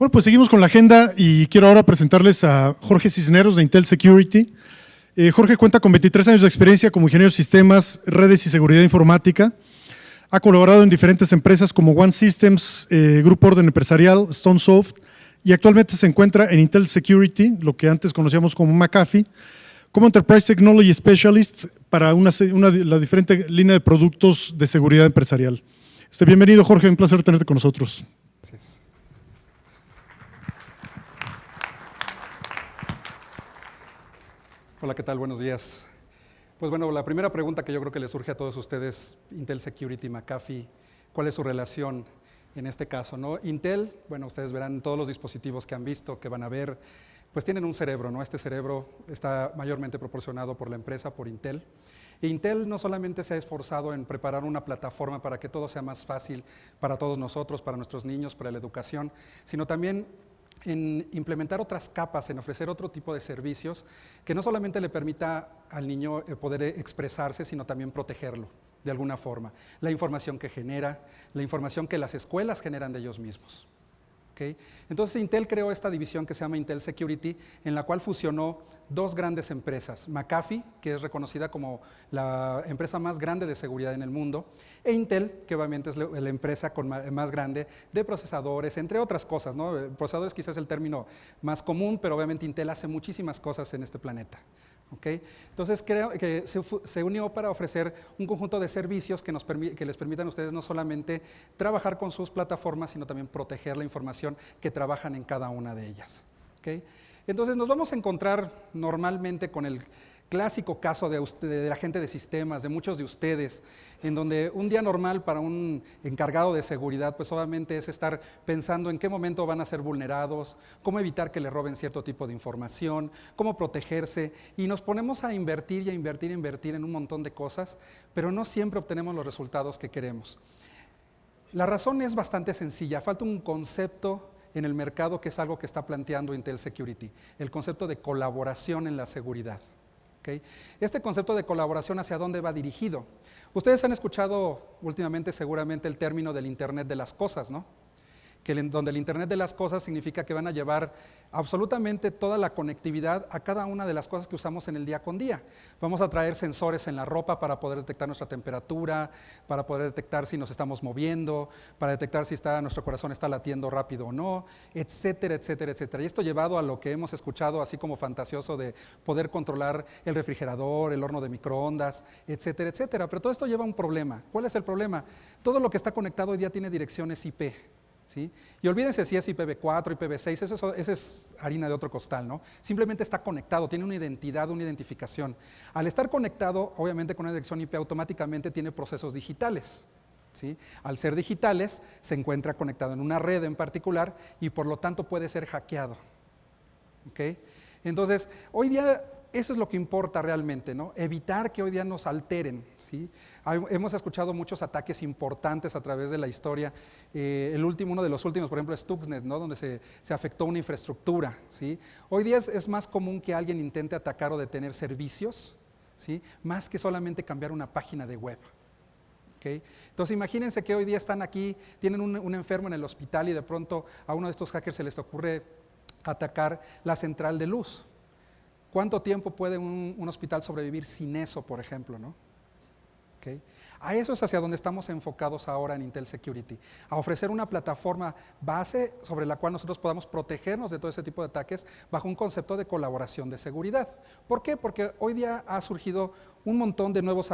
Bueno, pues seguimos con la agenda y quiero ahora presentarles a Jorge Cisneros de Intel Security. Jorge cuenta con 23 años de experiencia como ingeniero de sistemas, redes y seguridad informática. Ha colaborado en diferentes empresas como One Systems, Grupo Orden Empresarial, Stonesoft, y actualmente se encuentra en Intel Security, lo que antes conocíamos como McAfee, como Enterprise Technology Specialist para la diferente línea de productos de seguridad empresarial. Bienvenido, Jorge, un placer tenerte con nosotros. Gracias. Hola, ¿qué tal? Buenos días. Pues bueno, la primera pregunta que yo creo que le surge a todos ustedes, Intel Security, McAfee, ¿cuál es su relación en este caso, ¿no? Intel, bueno, ustedes verán todos los dispositivos que han visto, que van a ver, pues tienen un cerebro, ¿no? Este cerebro está mayormente proporcionado por la empresa, por Intel. E Intel no solamente se ha esforzado en preparar una plataforma para que todo sea más fácil para todos nosotros, para nuestros niños, para la educación, sino también en implementar otras capas, en ofrecer otro tipo de servicios que no solamente le permita al niño poder expresarse, sino también protegerlo de alguna forma. La información que genera, la información que las escuelas generan de ellos mismos. ¿Okay? Entonces Intel creó esta división que se llama Intel Security, en la cual fusionó dos grandes empresas, McAfee, que es reconocida como la empresa más grande de seguridad en el mundo, e Intel, que obviamente es la empresa más grande de procesadores, entre otras cosas, ¿no? Procesadores quizás es el término más común, pero obviamente Intel hace muchísimas cosas en este planeta. ¿Okay? Entonces creo que se unió para ofrecer un conjunto de servicios que les permitan a ustedes no solamente trabajar con sus plataformas, sino también proteger la información que trabajan en cada una de ellas. ¿Okay? Entonces nos vamos a encontrar normalmente con el clásico caso de la gente de sistemas, de muchos de ustedes, en donde un día normal para un encargado de seguridad, pues obviamente es estar pensando en qué momento van a ser vulnerados, cómo evitar que le roben cierto tipo de información, cómo protegerse, y nos ponemos a invertir y a invertir en un montón de cosas, pero no siempre obtenemos los resultados que queremos. La razón es bastante sencilla, falta un concepto en el mercado que es algo que está planteando Intel Security, el concepto de colaboración en la seguridad. ¿Okay? Este concepto de colaboración, ¿hacia dónde va dirigido? Ustedes han escuchado últimamente seguramente el término del Internet de las cosas, ¿no? Donde el Internet de las cosas significa que van a llevar absolutamente toda la conectividad a cada una de las cosas que usamos en el día con día. Vamos a traer sensores en la ropa para poder detectar nuestra temperatura, para poder detectar si nos estamos moviendo, para detectar si nuestro corazón está latiendo rápido o no, etcétera, etcétera, etcétera. Y esto llevado a lo que hemos escuchado así como fantasioso de poder controlar el refrigerador, el horno de microondas, etcétera, etcétera. Pero todo esto lleva a un problema. ¿Cuál es el problema? Todo lo que está conectado hoy día tiene direcciones IP. ¿Sí? Y olvídense si es IPv4, IPv6, eso es harina de otro costal, ¿no? Simplemente está conectado, tiene una identidad, una identificación. Al estar conectado, obviamente con una dirección IP, automáticamente tiene procesos digitales. ¿Sí? Al ser digitales, se encuentra conectado en una red en particular y por lo tanto puede ser hackeado. ¿Okay? Entonces, hoy día eso es lo que importa realmente, ¿no? Evitar que hoy día nos alteren, ¿sí? Hemos escuchado muchos ataques importantes a través de la historia. Uno de los últimos, por ejemplo, es Stuxnet, ¿no? Donde se afectó una infraestructura, ¿sí? Hoy día es más común que alguien intente atacar o detener servicios, ¿sí? Más que solamente cambiar una página de web. ¿Okay? Entonces imagínense que hoy día están aquí, tienen un enfermo en el hospital y de pronto a uno de estos hackers se les ocurre atacar la central de luz. ¿Cuánto tiempo puede un hospital sobrevivir sin eso, por ejemplo, ¿no? ¿Okay? A eso es hacia donde estamos enfocados ahora en Intel Security, a ofrecer una plataforma base sobre la cual nosotros podamos protegernos de todo ese tipo de ataques bajo un concepto de colaboración de seguridad. ¿Por qué? Porque hoy día ha surgido un montón de nuevos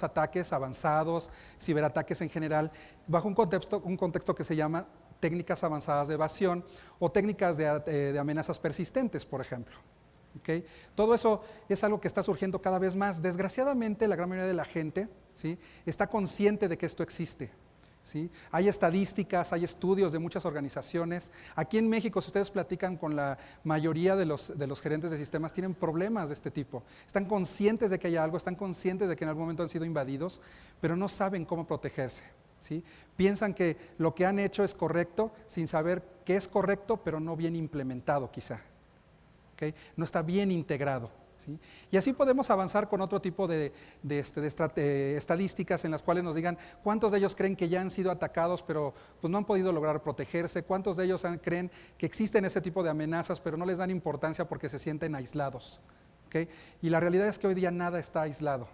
ataques avanzados, ciberataques en general, bajo un contexto que se llama técnicas avanzadas de evasión o técnicas de amenazas persistentes, por ejemplo. ¿Okay? Todo eso es algo que está surgiendo cada vez más. Desgraciadamente, la gran mayoría de la gente, ¿sí?, está consciente de que esto existe. ¿Sí? Hay estadísticas, hay estudios de muchas organizaciones. Aquí en México, si ustedes platican con la mayoría de los gerentes de sistemas, tienen problemas de este tipo. Están conscientes de que hay algo, están conscientes de que en algún momento han sido invadidos, pero no saben cómo protegerse. ¿Sí? Piensan que lo que han hecho es correcto, sin saber qué es correcto, pero no bien implementado quizá. ¿Okay? No está bien integrado, ¿sí? Y así podemos avanzar con otro tipo de estadísticas en las cuales nos digan cuántos de ellos creen que ya han sido atacados, pero pues no han podido lograr protegerse, cuántos de ellos creen que existen ese tipo de amenazas, pero no les dan importancia porque se sienten aislados. ¿Okay? Y la realidad es que hoy día nada está aislado,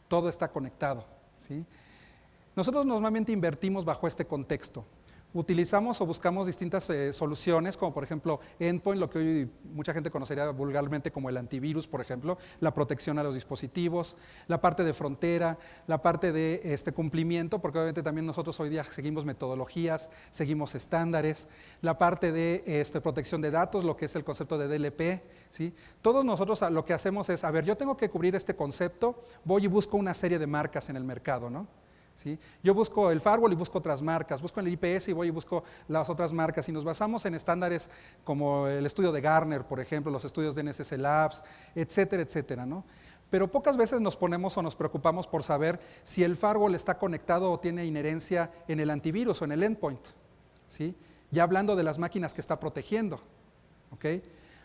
todo está conectado, ¿sí? Nosotros normalmente invertimos bajo este contexto. Utilizamos o buscamos distintas soluciones, como por ejemplo Endpoint, lo que hoy mucha gente conocería vulgarmente como el antivirus, por ejemplo, la protección a los dispositivos, la parte de frontera, la parte de cumplimiento, porque obviamente también nosotros hoy día seguimos metodologías, seguimos estándares, la parte de protección de datos, lo que es el concepto de DLP, ¿sí? Todos nosotros lo que hacemos es, a ver, yo tengo que cubrir este concepto, voy y busco una serie de marcas en el mercado, ¿no? ¿Sí? Yo busco el firewall y busco otras marcas, busco el IPS y voy y busco las otras marcas, y nos basamos en estándares como el estudio de Gartner, por ejemplo, los estudios de NSS Labs, etcétera, etcétera, ¿no? Pero pocas veces nos ponemos o nos preocupamos por saber si el firewall está conectado o tiene inherencia en el antivirus o en el endpoint, ¿sí? Ya hablando de las máquinas que está protegiendo, ¿ok?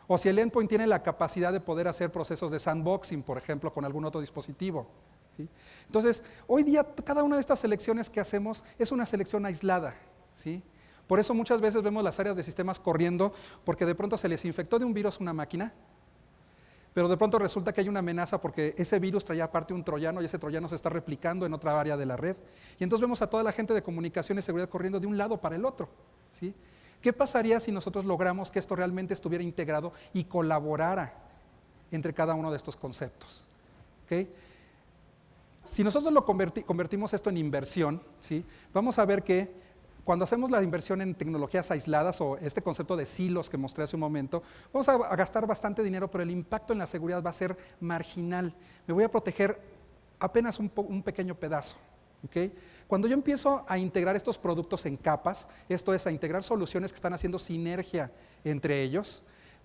O si el endpoint tiene la capacidad de poder hacer procesos de sandboxing, por ejemplo, con algún otro dispositivo. ¿Sí? Entonces, hoy día cada una de estas selecciones que hacemos es una selección aislada, ¿sí? Por eso muchas veces vemos las áreas de sistemas corriendo, porque de pronto se les infectó de un virus una máquina, pero de pronto resulta que hay una amenaza porque ese virus traía aparte un troyano y ese troyano se está replicando en otra área de la red. Y entonces vemos a toda la gente de comunicación y seguridad corriendo de un lado para el otro, ¿sí? ¿Qué pasaría si nosotros logramos que esto realmente estuviera integrado y colaborara entre cada uno de estos conceptos? ¿Okay? Si nosotros lo convertimos esto en inversión, ¿sí? Vamos a ver que cuando hacemos la inversión en tecnologías aisladas o este concepto de silos que mostré hace un momento, vamos a gastar bastante dinero, pero el impacto en la seguridad va a ser marginal. Me voy a proteger apenas un pequeño pedazo. ¿Okay? Cuando yo empiezo a integrar estos productos en capas, esto es, a integrar soluciones que están haciendo sinergia entre ellos,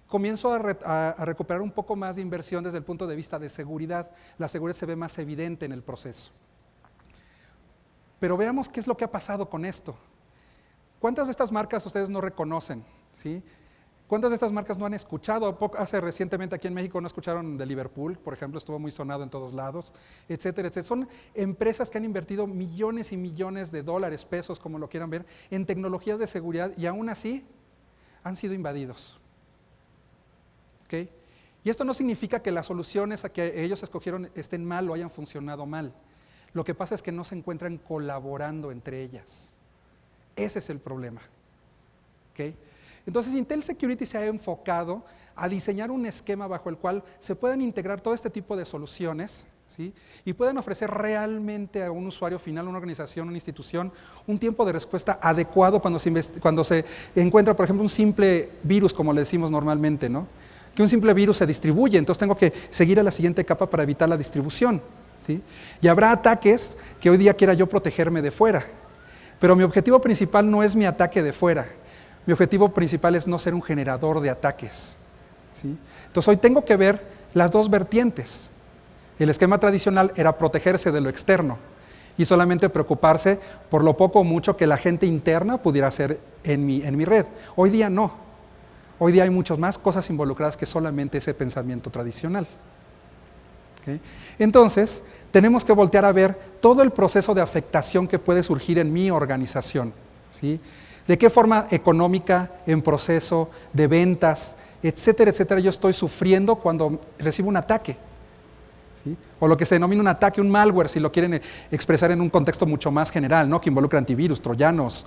comienzo a recuperar un poco más de inversión desde el punto de vista de seguridad. La seguridad se ve más evidente en el proceso. Pero veamos qué es lo que ha pasado con esto. ¿Cuántas de estas marcas ustedes no reconocen? ¿Sí? ¿Cuántas de estas marcas no han escuchado? Hace recientemente aquí en México no escucharon de Liverpool, por ejemplo, estuvo muy sonado en todos lados, etcétera, etcétera. Son empresas que han invertido millones y millones de dólares, pesos, como lo quieran ver, en tecnologías de seguridad y aún así han sido invadidos. ¿Okay? Y esto no significa que las soluciones que ellos escogieron estén mal o hayan funcionado mal. Lo que pasa es que no se encuentran colaborando entre ellas. Ese es el problema. ¿Okay? Entonces Intel Security se ha enfocado a diseñar un esquema bajo el cual se puedan integrar todo este tipo de soluciones, ¿sí? Y puedan ofrecer realmente a un usuario final, una organización, una institución, un tiempo de respuesta adecuado cuando se encuentra, por ejemplo, un simple virus, como le decimos normalmente, ¿no? Que un simple virus se distribuye, entonces tengo que seguir a la siguiente capa para evitar la distribución, ¿sí? Y habrá ataques que hoy día quiera yo protegerme de fuera, pero mi objetivo principal no es mi ataque de fuera, mi objetivo principal es no ser un generador de ataques, ¿sí? Entonces hoy tengo que ver las dos vertientes. El esquema tradicional era protegerse de lo externo y solamente preocuparse por lo poco o mucho que la gente interna pudiera hacer en mi red. Hoy día no. Hoy día hay muchas más cosas involucradas que solamente ese pensamiento tradicional. ¿Okay? Entonces, tenemos que voltear a ver todo el proceso de afectación que puede surgir en mi organización, ¿sí? De qué forma económica, en proceso, de ventas, etcétera, etcétera, yo estoy sufriendo cuando recibo un ataque, ¿sí? O lo que se denomina un ataque, un malware, si lo quieren expresar en un contexto mucho más general, ¿no? Que involucra antivirus, troyanos,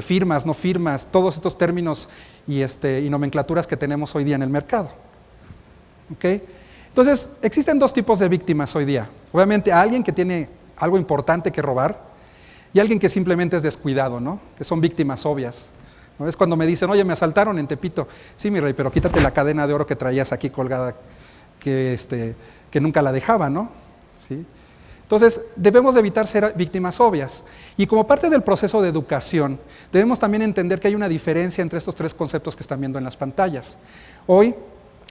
firmas, no firmas, todos estos términos y nomenclaturas que tenemos hoy día en el mercado. ¿Okay? Entonces, existen dos tipos de víctimas hoy día. Obviamente, alguien que tiene algo importante que robar y alguien que simplemente es descuidado, ¿no? Que son víctimas obvias. ¿No? Es cuando me dicen, oye, me asaltaron en Tepito. Sí, mi rey, pero quítate la cadena de oro que traías aquí colgada, que nunca la dejaba, ¿no? ¿Sí? Entonces, debemos de evitar ser víctimas obvias. Y como parte del proceso de educación, debemos también entender que hay una diferencia entre estos tres conceptos que están viendo en las pantallas. Hoy,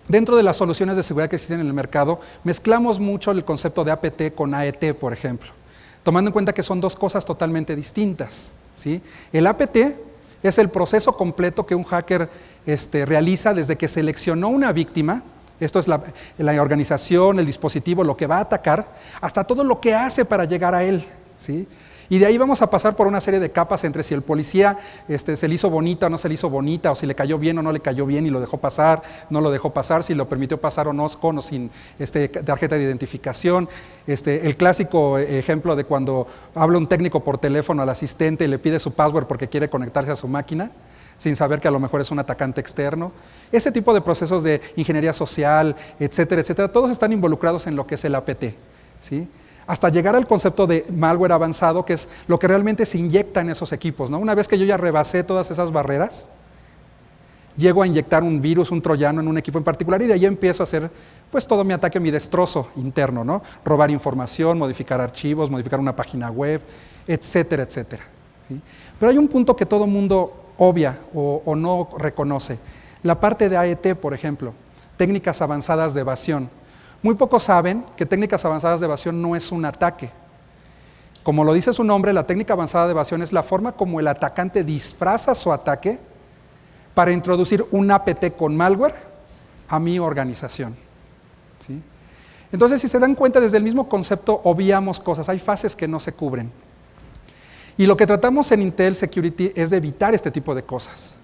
dentro de las soluciones de seguridad que existen en el mercado, mezclamos mucho el concepto de APT con AET, por ejemplo, tomando en cuenta que son dos cosas totalmente distintas, ¿sí? El APT es el proceso completo que un hacker realiza desde que seleccionó una víctima, Esto es la organización, el dispositivo, lo que va a atacar, hasta todo lo que hace para llegar a él, ¿sí? Y de ahí vamos a pasar por una serie de capas entre si el policía se le hizo bonita o no se le hizo bonita, o si le cayó bien o no le cayó bien y lo dejó pasar, no lo dejó pasar, si lo permitió pasar o no, con o sin tarjeta de identificación. El clásico ejemplo de cuando habla un técnico por teléfono al asistente y le pide su password porque quiere conectarse a su máquina, sin saber que a lo mejor es un atacante externo. Ese tipo de procesos de ingeniería social, etcétera, etcétera, todos están involucrados en lo que es el APT, ¿sí? Hasta llegar al concepto de malware avanzado, que es lo que realmente se inyecta en esos equipos, ¿no? Una vez que yo ya rebasé todas esas barreras, llego a inyectar un virus, un troyano en un equipo en particular, y de ahí empiezo a hacer pues todo mi ataque, mi destrozo interno, ¿no? Robar información, modificar archivos, modificar una página web, etcétera, etcétera, ¿sí? Pero hay un punto que todo mundo obvia o no reconoce. La parte de AET, por ejemplo, técnicas avanzadas de evasión. Muy pocos saben que técnicas avanzadas de evasión no es un ataque. Como lo dice su nombre, la técnica avanzada de evasión es la forma como el atacante disfraza su ataque para introducir un APT con malware a mi organización, ¿sí? Entonces, si se dan cuenta, desde el mismo concepto obviamos cosas, hay fases que no se cubren. Y lo que tratamos en Intel Security es de evitar este tipo de cosas,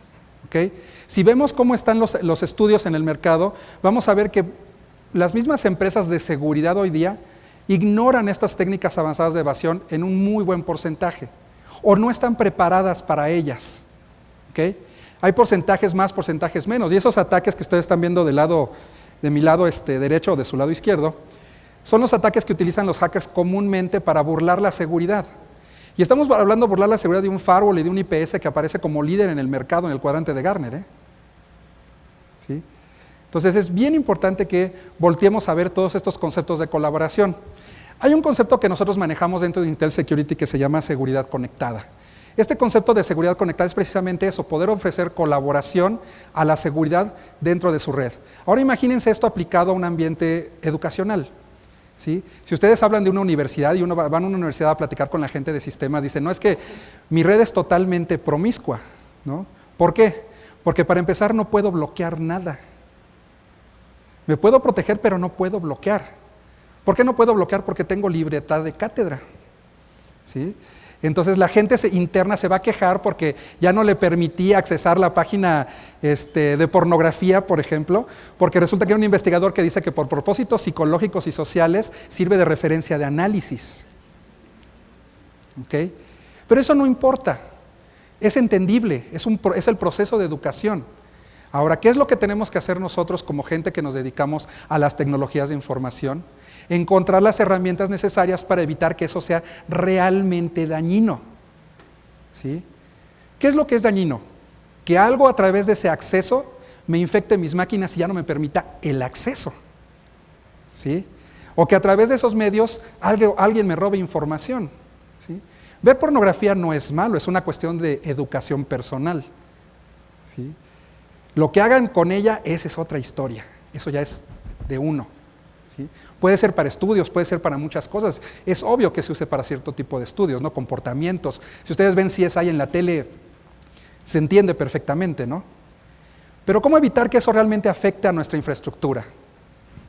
¿okay? Si vemos cómo están los estudios en el mercado, vamos a ver que las mismas empresas de seguridad hoy día ignoran estas técnicas avanzadas de evasión en un muy buen porcentaje, o no están preparadas para ellas, ¿okay? Hay porcentajes más, porcentajes menos, y esos ataques que ustedes están viendo de mi lado derecho o de su lado izquierdo, son los ataques que utilizan los hackers comúnmente para burlar la seguridad. Y estamos hablando de burlar la seguridad de un firewall y de un IPS que aparece como líder en el mercado en el cuadrante de Gartner, ¿sí? Entonces es bien importante que volteemos a ver todos estos conceptos de colaboración. Hay un concepto que nosotros manejamos dentro de Intel Security que se llama seguridad conectada. Este concepto de seguridad conectada es precisamente eso, poder ofrecer colaboración a la seguridad dentro de su red. Ahora imagínense esto aplicado a un ambiente educacional, ¿sí? Si ustedes hablan de una universidad y van a una universidad a platicar con la gente de sistemas, dicen, no, es que mi red es totalmente promiscua, ¿no? ¿Por qué? Porque para empezar no puedo bloquear nada. Me puedo proteger, pero no puedo bloquear. ¿Por qué no puedo bloquear? Porque tengo libertad de cátedra, ¿sí? Entonces la gente interna se va a quejar porque ya no le permitía accesar la página de pornografía, por ejemplo, porque resulta que hay un investigador que dice que por propósitos psicológicos y sociales sirve de referencia de análisis, ¿okay? Pero eso no importa, es entendible, es el proceso de educación. Ahora, ¿qué es lo que tenemos que hacer nosotros como gente que nos dedicamos a las tecnologías de información? Encontrar las herramientas necesarias para evitar que eso sea realmente dañino, ¿sí? ¿Qué es lo que es dañino? Que algo a través de ese acceso me infecte mis máquinas y ya no me permita el acceso, ¿sí? O que a través de esos medios alguien me robe información, ¿sí? Ver pornografía no es malo, es una cuestión de educación personal, ¿sí? Lo que hagan con ella, esa es otra historia, eso ya es de uno, ¿sí? Puede ser para estudios, puede ser para muchas cosas, es obvio que se use para cierto tipo de estudios, ¿no? Comportamientos, si ustedes ven CSI en la tele, se entiende perfectamente, ¿no? Pero ¿cómo evitar que eso realmente afecte a nuestra infraestructura?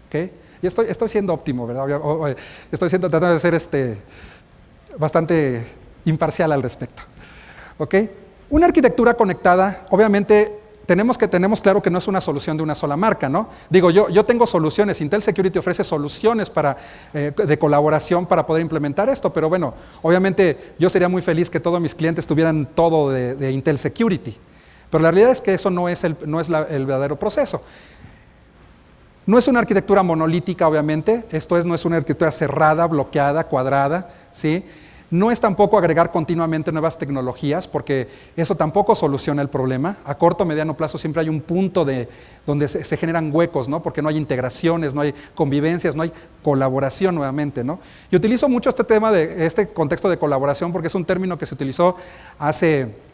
¿Okay? Y estoy siendo óptimo, ¿verdad? Estoy tratando de ser bastante imparcial al respecto, ¿ok? Una arquitectura conectada, obviamente, tenemos claro que no es una solución de una sola marca, ¿no? Digo, yo tengo soluciones, Intel Security ofrece soluciones de colaboración para poder implementar esto, pero bueno, obviamente yo sería muy feliz que todos mis clientes tuvieran todo de Intel Security, pero la realidad es que eso no es el verdadero proceso. No es una arquitectura monolítica, obviamente, no es una arquitectura cerrada, bloqueada, cuadrada, ¿sí? No es tampoco agregar continuamente nuevas tecnologías, porque eso tampoco soluciona el problema. A corto o mediano plazo siempre hay un punto donde se generan huecos, ¿no? Porque no hay integraciones, no hay convivencias, no hay colaboración nuevamente, ¿no? Y utilizo mucho este tema este contexto de colaboración porque es un término que se utilizó hace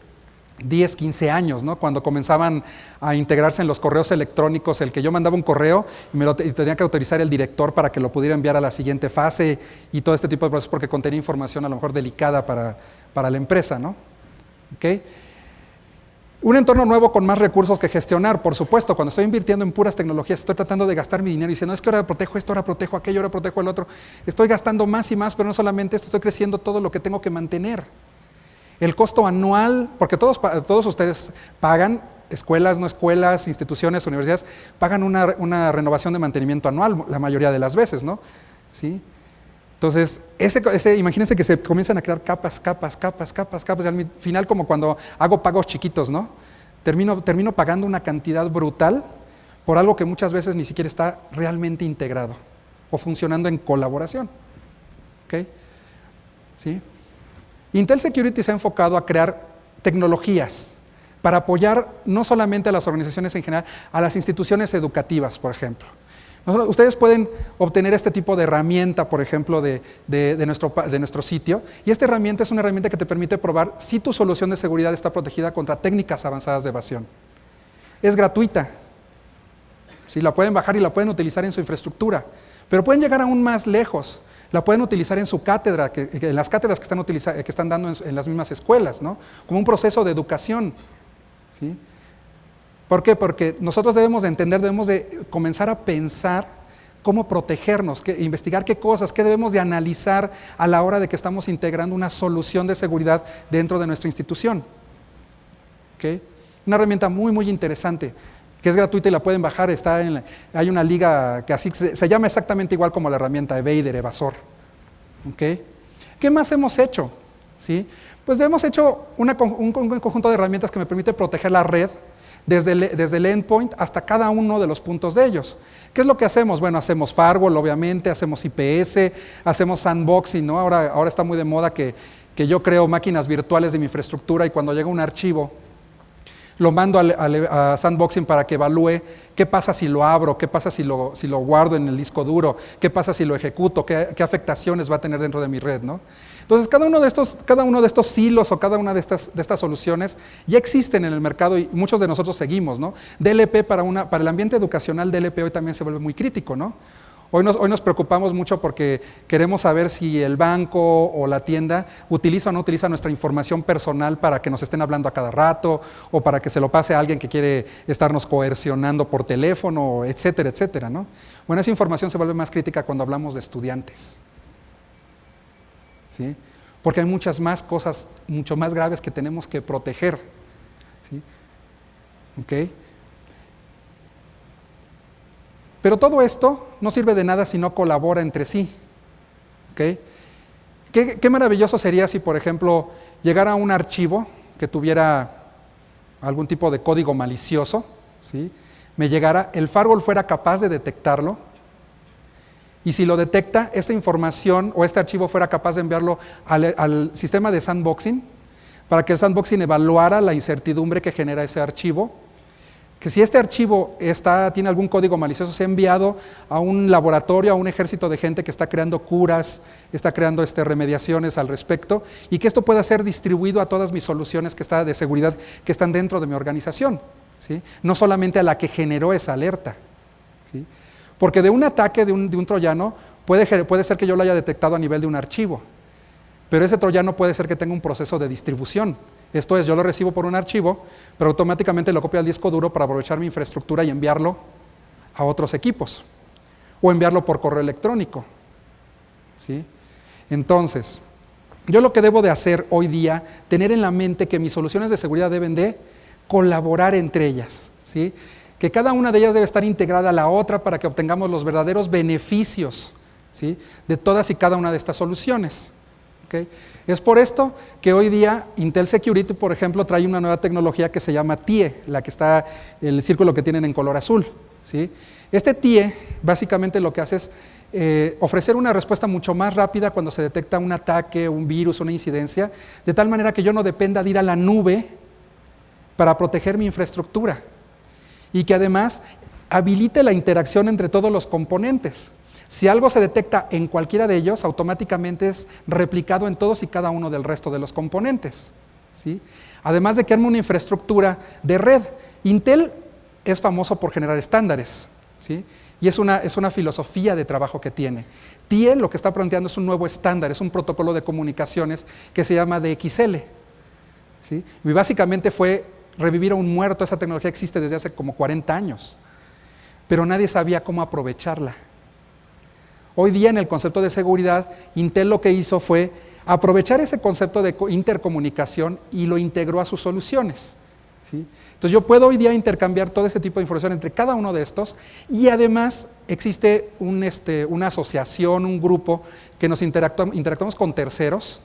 10, 15 años, ¿no? Cuando comenzaban a integrarse en los correos electrónicos, el que yo mandaba un correo y tenía que autorizar el director para que lo pudiera enviar a la siguiente fase y todo este tipo de procesos porque contenía información a lo mejor delicada para la empresa, ¿no? ¿Okay? Un entorno nuevo con más recursos que gestionar, por supuesto. Cuando estoy invirtiendo en puras tecnologías, estoy tratando de gastar mi dinero y diciendo, es que ahora protejo esto, ahora protejo aquello, ahora protejo el otro. Estoy gastando más y más, pero no solamente esto, estoy creciendo todo lo que tengo que mantener. El costo anual, porque todos ustedes pagan, escuelas, no escuelas, instituciones, universidades, pagan una renovación de mantenimiento anual la mayoría de las veces, ¿no? ¿Sí? Entonces, imagínense que se comienzan a crear capas, y al final como cuando hago pagos chiquitos, ¿no? Termino pagando una cantidad brutal por algo que muchas veces ni siquiera está realmente integrado o funcionando en colaboración. ¿Ok? ¿Sí? Intel Security se ha enfocado a crear tecnologías para apoyar no solamente a las organizaciones en general, a las instituciones educativas, por ejemplo. Ustedes pueden obtener este tipo de herramienta, por ejemplo, de nuestro sitio, y esta herramienta es una herramienta que te permite probar si tu solución de seguridad está protegida contra técnicas avanzadas de evasión. Es gratuita. ¿Sí? La pueden bajar y la pueden utilizar en su infraestructura, pero pueden llegar aún más lejos. La pueden utilizar en su cátedra, en las cátedras que están dando en las mismas escuelas, ¿no? Como un proceso de educación. ¿Sí? ¿Por qué? Porque nosotros debemos de entender, debemos de comenzar a pensar cómo protegernos, investigar qué cosas, qué debemos de analizar a la hora de que estamos integrando una solución de seguridad dentro de nuestra institución. ¿Okay? Una herramienta muy, muy interesante, que es gratuita y la pueden bajar, hay una liga que así se llama exactamente igual como la herramienta Evader, Evasor. ¿Okay? ¿Qué más hemos hecho? ¿Sí? Pues hemos hecho un conjunto de herramientas que me permite proteger la red desde el endpoint hasta cada uno de los puntos de ellos. ¿Qué es lo que hacemos? Bueno, hacemos firewall, obviamente, hacemos IPS, hacemos sandboxing, ¿no? Ahora está muy de moda que yo creo máquinas virtuales de mi infraestructura y cuando llega un archivo, lo mando a sandboxing para que evalúe qué pasa si lo abro, qué pasa si lo guardo en el disco duro, qué pasa si lo ejecuto, qué afectaciones va a tener dentro de mi red, ¿no? Entonces, cada uno de estos silos o cada una de estas soluciones ya existen en el mercado y muchos de nosotros seguimos, ¿no? DLP para el ambiente educacional, DLP hoy también se vuelve muy crítico, ¿no? Hoy nos preocupamos mucho porque queremos saber si el banco o la tienda utiliza o no utiliza nuestra información personal para que nos estén hablando a cada rato o para que se lo pase a alguien que quiere estarnos coercionando por teléfono, etcétera, etcétera, ¿no? Bueno, esa información se vuelve más crítica cuando hablamos de estudiantes. ¿Sí? Porque hay muchas más cosas, mucho más graves que tenemos que proteger. ¿Sí? ¿Okay? Pero todo esto no sirve de nada si no colabora entre sí. ¿Okay? ¿Qué maravilloso sería si, por ejemplo, llegara un archivo que tuviera algún tipo de código malicioso, ¿sí? Me llegara, el firewall fuera capaz de detectarlo, y si lo detecta, esta información o este archivo fuera capaz de enviarlo al sistema de sandboxing, para que el sandboxing evaluara la incertidumbre que genera ese archivo, que si este archivo tiene algún código malicioso, sea enviado a un laboratorio, a un ejército de gente que está creando curas, está creando remediaciones al respecto, y que esto pueda ser distribuido a todas mis soluciones de seguridad que están dentro de mi organización, ¿sí? No solamente a la que generó esa alerta, ¿sí? Porque de un ataque de un troyano puede ser que yo lo haya detectado a nivel de un archivo, pero ese troyano puede ser que tenga un proceso de distribución. Esto es, yo lo recibo por un archivo, pero automáticamente lo copio al disco duro para aprovechar mi infraestructura y enviarlo a otros equipos, o enviarlo por correo electrónico. ¿Sí? Entonces, yo lo que debo de hacer hoy día, tener en la mente que mis soluciones de seguridad deben de colaborar entre ellas, ¿sí? Que cada una de ellas debe estar integrada a la otra para que obtengamos los verdaderos beneficios, ¿sí? De todas y cada una de estas soluciones. ¿Okay? Es por esto que hoy día Intel Security, por ejemplo, trae una nueva tecnología que se llama TIE, la que está, el círculo que tienen en color azul, ¿sí? Este TIE básicamente lo que hace es ofrecer una respuesta mucho más rápida cuando se detecta un ataque, un virus, una incidencia, de tal manera que yo no dependa de ir a la nube para proteger mi infraestructura. Y que además habilite la interacción entre todos los componentes. Si algo se detecta en cualquiera de ellos, automáticamente es replicado en todos y cada uno del resto de los componentes, ¿sí? Además de que arma una infraestructura de red. Intel es famoso por generar estándares, ¿sí? Y es una filosofía de trabajo que tiene. TIE lo que está planteando es un nuevo estándar, es un protocolo de comunicaciones que se llama DXL, ¿sí? Y básicamente fue revivir a un muerto. Esa tecnología existe desde hace como 40 años, pero nadie sabía cómo aprovecharla. Hoy día, en el concepto de seguridad, Intel lo que hizo fue aprovechar ese concepto de intercomunicación y lo integró a sus soluciones, ¿sí? Entonces yo puedo hoy día intercambiar todo ese tipo de información entre cada uno de estos, y además existe una asociación, un grupo que nos interactuamos con terceros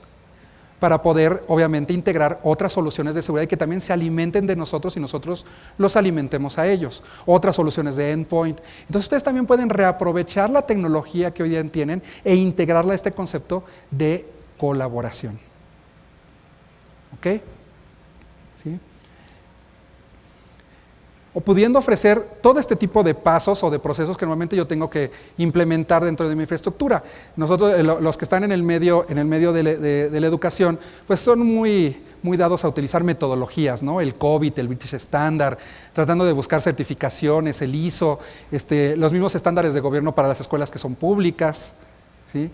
para poder, obviamente, integrar otras soluciones de seguridad y que también se alimenten de nosotros y nosotros los alimentemos a ellos. Otras soluciones de endpoint. Entonces ustedes también pueden reaprovechar la tecnología que hoy día tienen e integrarla a este concepto de colaboración. ¿Ok? ¿Sí? O pudiendo ofrecer todo este tipo de pasos o de procesos que normalmente yo tengo que implementar dentro de mi infraestructura. Nosotros, los que están en el medio de la educación, pues son muy dados a utilizar metodologías, ¿no? El COVID, el British Standard, tratando de buscar certificaciones, el ISO, los mismos estándares de gobierno para las escuelas que son públicas, ¿sí?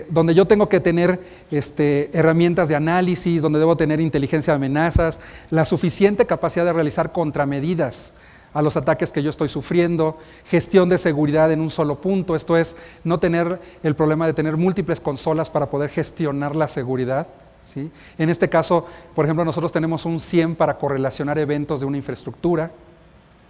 Donde yo tengo que tener herramientas de análisis, donde debo tener inteligencia de amenazas, la suficiente capacidad de realizar contramedidas a los ataques que yo estoy sufriendo, gestión de seguridad en un solo punto, esto es, no tener el problema de tener múltiples consolas para poder gestionar la seguridad, ¿sí? En este caso, por ejemplo, nosotros tenemos un SIEM para correlacionar eventos de una infraestructura,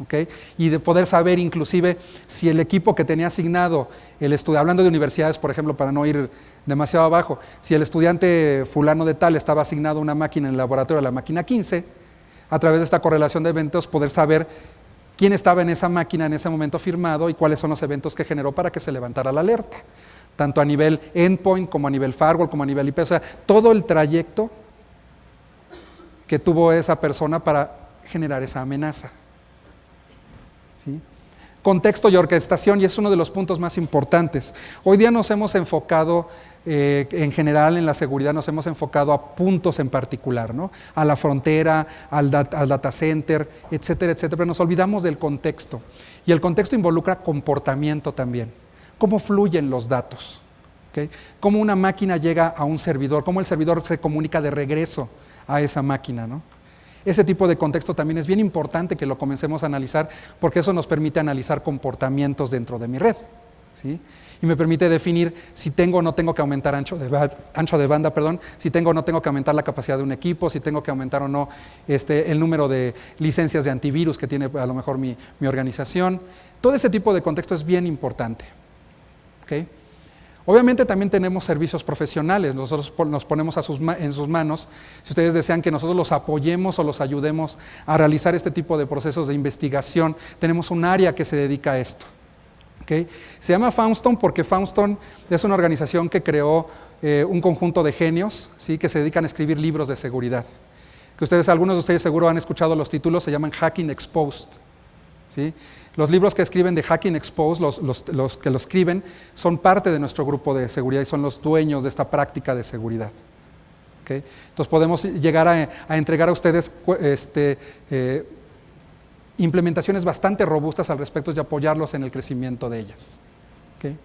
¿okay? Y de poder saber inclusive si el equipo que tenía asignado el estudiante, hablando de universidades, por ejemplo, para no ir demasiado abajo, si el estudiante fulano de tal estaba asignado una máquina en el laboratorio, la máquina 15, a través de esta correlación de eventos poder saber quién estaba en esa máquina en ese momento firmado y cuáles son los eventos que generó para que se levantara la alerta, tanto a nivel endpoint como a nivel firewall, como a nivel IP, o sea, todo el trayecto que tuvo esa persona para generar esa amenaza. ¿Sí? Contexto y orquestación, y es uno de los puntos más importantes. Hoy día nos hemos enfocado, en general en la seguridad, nos hemos enfocado a puntos en particular, ¿no? A la frontera, al data center, etcétera, etcétera, pero nos olvidamos del contexto. Y el contexto involucra comportamiento también. Cómo fluyen los datos, ¿okay? Cómo una máquina llega a un servidor, cómo el servidor se comunica de regreso a esa máquina, ¿no? Ese tipo de contexto también es bien importante que lo comencemos a analizar, porque eso nos permite analizar comportamientos dentro de mi red, ¿sí? Y me permite definir si tengo o no tengo que aumentar ancho de banda, si tengo o no tengo que aumentar la capacidad de un equipo, si tengo que aumentar o no el número de licencias de antivirus que tiene a lo mejor mi organización. Todo ese tipo de contexto es bien importante, ¿okay? Obviamente también tenemos servicios profesionales, nosotros nos ponemos en sus manos, si ustedes desean que nosotros los apoyemos o los ayudemos a realizar este tipo de procesos de investigación, tenemos un área que se dedica a esto, ¿okay? Se llama Foundstone porque Foundstone es una organización que creó un conjunto de genios, ¿sí? Que se dedican a escribir libros de seguridad, que algunos de ustedes seguro han escuchado los títulos, se llaman Hacking Exposed, ¿sí? Los libros que escriben de Hacking Exposed, los que lo escriben, son parte de nuestro grupo de seguridad y son los dueños de esta práctica de seguridad, ¿okay? Entonces podemos llegar a entregar a ustedes implementaciones bastante robustas al respecto y apoyarlos en el crecimiento de ellas, ¿okay?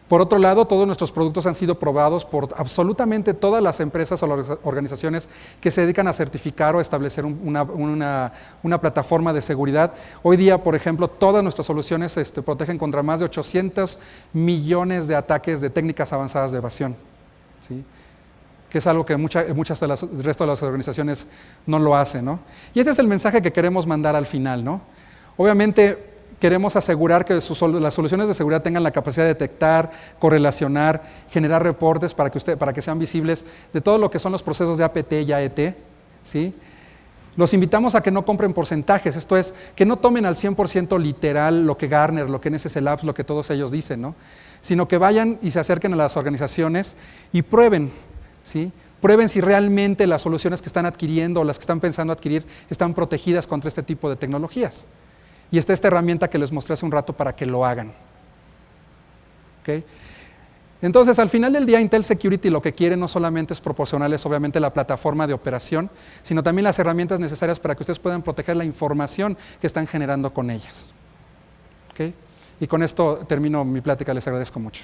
Por otro lado, todos nuestros productos han sido probados por absolutamente todas las empresas o las organizaciones que se dedican a certificar o establecer una plataforma de seguridad. Hoy día, por ejemplo, todas nuestras soluciones protegen contra más de 800 millones de ataques de técnicas avanzadas de evasión, ¿sí? Que es algo que muchas del resto de las organizaciones no lo hacen, ¿no? Y este es el mensaje que queremos mandar al final, ¿no? Obviamente, queremos asegurar que las soluciones de seguridad tengan la capacidad de detectar, correlacionar, generar reportes para que sean visibles de todo lo que son los procesos de APT y AET, ¿sí? Los invitamos a que no compren porcentajes, esto es, que no tomen al 100% literal lo que Gartner, lo que NSC Labs, lo que todos ellos dicen, ¿no? Sino que vayan y se acerquen a las organizaciones y prueben, ¿sí? Prueben si realmente las soluciones que están adquiriendo o las que están pensando adquirir están protegidas contra este tipo de tecnologías. Y está esta herramienta que les mostré hace un rato para que lo hagan, ¿okay? Entonces, al final del día, Intel Security lo que quiere no solamente es proporcionarles, obviamente, la plataforma de operación, sino también las herramientas necesarias para que ustedes puedan proteger la información que están generando con ellas, ¿okay? Y con esto termino mi plática, les agradezco mucho.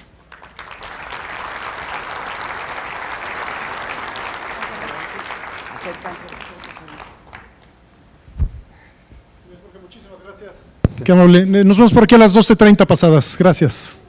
Qué amable. Nos vemos por aquí a las 12:30 pasadas. Gracias.